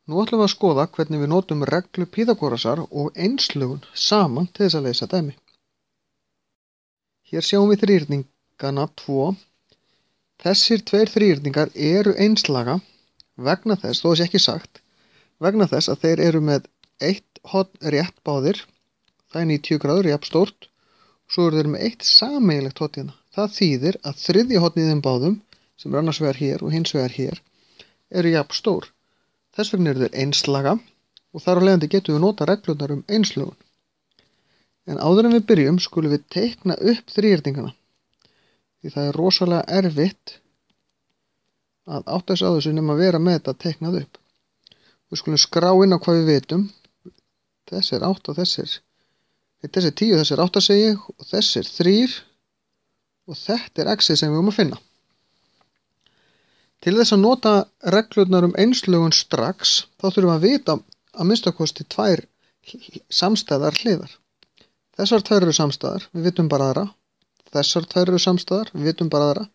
Nú ætlum við að skoða hvernig við notum reglu Pýþagórasar og einslögun saman til þess að leysa dæmi. Hér sjáum við þríhyrningana 2. Þessir tveir þríhyrningar eru einslaga vegna þess, þó þessi ekki sagt, vegna þess að þeir eru með eitt horn rétt báðir, það er 90 gráður, jafn stórt, svo eru þeir með eitt sameiginlegt horn hérna. Það þýðir að þriðja hornið í þeim báðum, sem er annars vegar hér og hins vegar hér, eru jafn stór. Þess vegna eru þeir einslaga og þar á leiðandi getum við nota reglurnar einslögun. En áður en við byrjum skulum við teikna upp þríhyrningana. Því það er rosalega erfitt að átta sig á þessu nema að vera með þetta teiknað upp. Við skulum skrá inn á hvað við vitum. Þessi er 8 og þessi er 10, þessi er 8 segi ég og þessi er 3 og þetta er x-ið sem við að finna. Til þess að nota reglurnar einslögun strax þá þurfum við að vita að minnstakosti 2 samstæðar hliðar. Þessar 2 eru samstæðar, við vitum bara aðra. Þessar 2 eru samstæðar, við vitum bara aðra.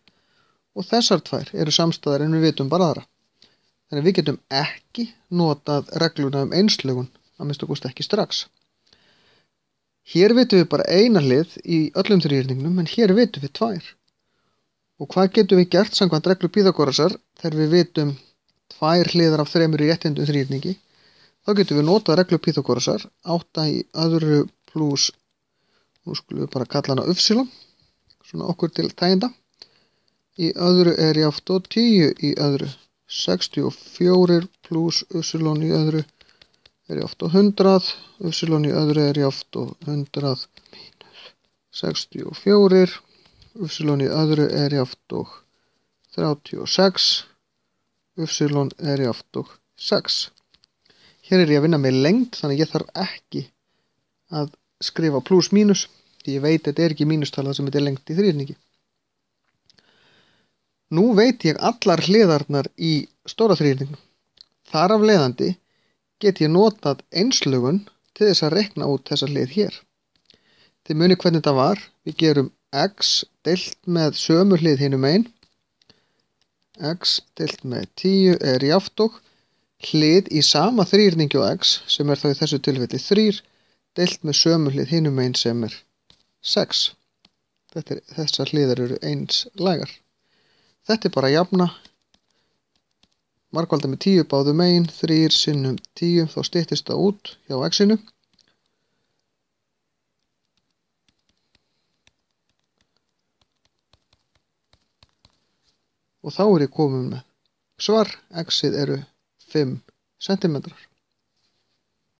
Og þessar 2 eru samstæðar en við vitum bara aðra. Þannig við getum ekki notað reglurna einslögun að minnstakosti ekki strax. Hér vitum við bara eina hlið í öllum þríhyrningnum en hér vitum við 2. Og hvað getum við gert samkvæmt reglu Pýþagórasar þegar við vitum 2 hliðar af 3 í réttindum þríhyrningi? Þá getum við notað reglu Pýþagórasar 8 í öðru pluss, nú skulum við bara kalla hana y, svona okkur til þæginda. Í öðru er jafnt og 10 í öðru. 64 pluss y í öðru er jafnt og 100. Y í öðru er jafnt og 100 mínus 64. Y í öðru er jafnt og 36. Y er jafnt og 6. Hér er ég að vinna með lengd þannig ég þarf ekki að skrifa pluss mínus því ég veit að þetta er ekki mínustala sem þetta er lengd í þríhyrningi. Nú veit ég allar hliðarnar í stóra þríhyrningnum. Þar af leiðandi get ég notað einslögun til þess að reikna út þessa hlið hér. Þið munið hvernig þetta var. Við gerum x deilt með sömu hlið hinum megin. X deilt með 10 er jafnt og hlið í sama þríhyrningi og x sem er þá í þessu tilfelli 3 deilt með sömu hlið hinum megin sem er 6. Þessar hliðar eru einslægar. Þetta er bara jafna. Margfalda með 10 báðu megin, 3 sinnum 10, þá styttist það út hjá x-inu. Og þá er ég komin með svar, x-ið eru 5 cm.